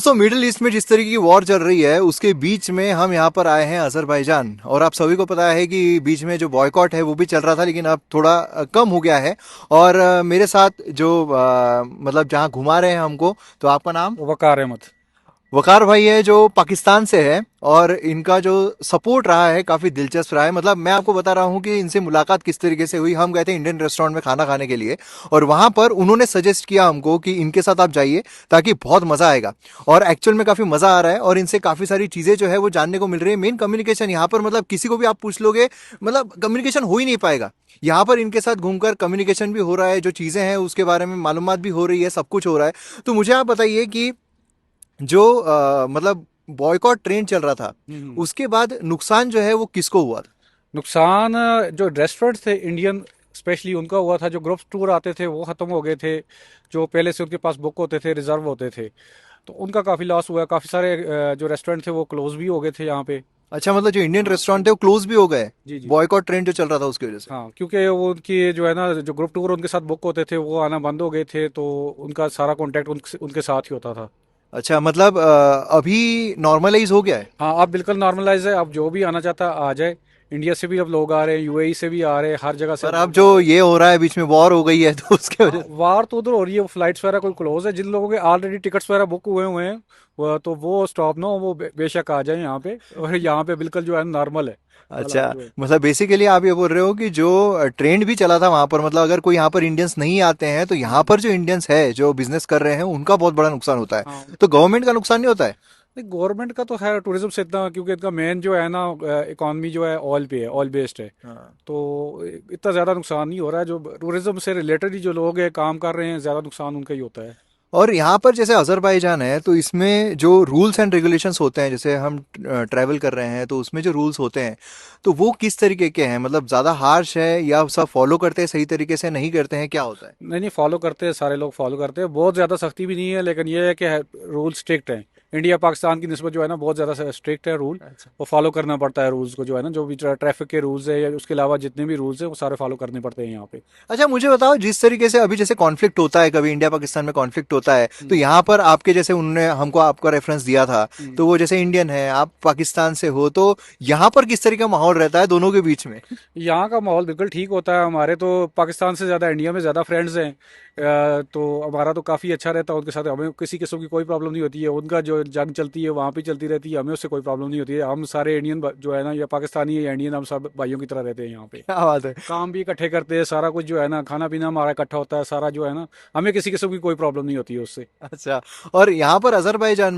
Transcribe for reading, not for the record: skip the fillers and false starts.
Middle east में जिस तरीके की वॉर चल रही है उसके बीच में हम यहाँ पर आए हैं अजरबैजान, और आप सभी को पता है कि बीच में जो बॉयकॉट है वो भी चल रहा था, लेकिन अब थोड़ा कम हो गया है। और मेरे साथ जो मतलब जहाँ घुमा रहे हैं हमको, तो आपका नाम? वकार अहमद। वकार भाई है जो पाकिस्तान से है, और इनका जो सपोर्ट रहा है काफी दिलचस्प रहा है। मतलब मैं आपको बता रहा हूँ कि इनसे मुलाकात किस तरीके से हुई। हम गए थे इंडियन रेस्टोरेंट में खाना खाने के लिए, और वहां पर उन्होंने सजेस्ट किया हमको कि इनके साथ आप जाइए, ताकि बहुत मजा आएगा। और एक्चुअल में काफी मजा आ रहा है, और इनसे काफी सारी चीजें जो है वो जानने को मिल रही है। मेन कम्युनिकेशन यहाँ पर, मतलब किसी को भी आप पूछ लोगे, मतलब कम्युनिकेशन हो ही नहीं पाएगा। यहाँ पर इनके साथ घूमकर कम्युनिकेशन भी हो रहा है, जो चीजें हैं उसके बारे में मालूमात भी हो रही है, सब कुछ हो रहा है। तो मुझे आप बताइए कि जो मतलब बॉयकॉट ट्रेंड चल रहा था, हम्म। उसके बाद नुकसान जो है वो किसको हुआ था? नुकसान जो रेस्टोरेंट थे इंडियन स्पेशली उनका हुआ था। जो ग्रुप टूर आते थे वो खत्म हो गए थे। जो पहले से उनके पास बुक होते थे, रिजर्व होते थे, तो उनका काफी लॉस हुआ। काफी सारे जो रेस्टोरेंट थे वो क्लोज भी हो गए थे यहाँ पे। अच्छा, मतलब जो इंडियन हाँ रेस्टोरेंट थे वो क्लोज भी हो गए, जी जी। बॉयकॉट ट्रेंड जो चल रहा था उसकी वजह से? हाँ, क्योंकि वो उनकी जो है ना, जो ग्रुप टूर उनके साथ बुक होते थे वो आना बंद हो गए थे, तो उनका सारा कांटेक्ट उनके उनके साथ ही होता था। अच्छा, मतलब अभी नॉर्मलाइज हो गया है? हाँ, अब बिल्कुल नॉर्मलाइज है। अब जो भी आना चाहता है आ जाए। इंडिया से भी अब लोग आ रहे हैं, यूएई से भी आ रहे हैं, हर जगह से पर अब अब लोग जो आ रहे हैं। ये हो रहा है, बीच में वॉर हो गई है तो उसके हाँ, वजह से। वार तो उधर हो रही है, वो फ्लाइट्स वगैरह कोई क्लोज है। जिन लोगों के ऑलरेडी टिकट्स वगैरह बुक हुए हुए हैं तो वो स्टॉप ना हो, वो बेशक आ जाए यहाँ पे। और यहाँ पे बिल्कुल जो है नॉर्मल है हालात अच्छा, जो है। मतलब बेसिकली आप ये बोल रहे हो कि जो ट्रेंड भी चला था वहां पर, मतलब अगर कोई यहाँ पर इंडियंस नहीं आते हैं तो यहाँ हम्म। पर जो इंडियंस है जो बिजनेस कर रहे हैं उनका बहुत बड़ा नुकसान होता है। हाँ, तो गवर्नमेंट का नुकसान नहीं होता है? नहीं गवर्नमेंट का तो है टूरिज्म से इतना, क्योंकि इनका मेन जो है ना इकोनॉमी जो है ऑयल पे है, ऑयल बेस्ड है। हाँ। तो इतना ज़्यादा नुकसान नहीं हो रहा है। जो टूरिज्म से रिलेटेड ही जो लोग हैं काम कर रहे हैं, ज़्यादा नुकसान उनका ही होता है। और यहाँ पर जैसे अजरबैजान है, तो इसमें जो रूल्स एंड रेगुलेशंस होते हैं, जैसे हम ट्रैवल कर रहे हैं तो उसमें जो रूल्स होते हैं, तो वो किस तरीके के हैं? मतलब ज़्यादा हार्श है, या सब फॉलो करते हैं सही तरीके से, नहीं करते हैं, क्या होता है? नहीं नहीं, फॉलो करते हैं, सारे लोग फॉलो करते हैं। बहुत ज़्यादा सख्ती भी नहीं है, लेकिन ये है कि रूल स्ट्रिक्ट हैं। इंडिया पाकिस्तान की निस्बत जो है ना, बहुत ज़्यादा स्ट्रिक्ट है रूल। अच्छा। वो फॉलो करना पड़ता है रूल्स को, जो है ना, जो भी ट्रैफिक के रूल्स है या उसके अलावा जितने भी रूल्स हैं वो सारे फॉलो करने पड़ते हैं यहाँ पे। अच्छा, मुझे बताओ, जिस तरीके से अभी जैसे कॉन्फ्लिक्ट होता है, कभी इंडिया पाकिस्तान में कॉन्फ्लिक्ट होता है, तो हम्म। यहाँ पर आपके जैसे उन्होंने हमको आपका रेफरेंस दिया था, हम्म। तो वो जैसे इंडियन है, आप पाकिस्तान से हो, तो यहाँ पर किस तरीके का माहौल रहता है दोनों के बीच में? यहाँ का माहौल बिल्कुल ठीक होता है। हमारे तो पाकिस्तान से ज़्यादा इंडिया में ज़्यादा फ्रेंड्स हैं। तो हमारा तो काफ़ी अच्छा रहता है उनके साथ। हमें किसी किस्म की कोई प्रॉब्लम नहीं होती है। उनका जो जंग चलती है वहाँ पे चलती रहती है, हमें उससे कोई प्रॉब्लम नहीं होती है। हम सारे इंडियन जो है ना, या पाकिस्तानी या इंडियन, हम सब भाइयों की तरह रहते हैं यहाँ पे। क्या बात है! काम भी इकट्ठे करते हैं, सारा कुछ जो है ना, खाना पीना हमारा इकट्ठा होता है सारा, जो है ना। हमें किसी किस्म की कोई प्रॉब्लम नहीं होती है उससे। अच्छा, और यहाँ पर अजरबैजान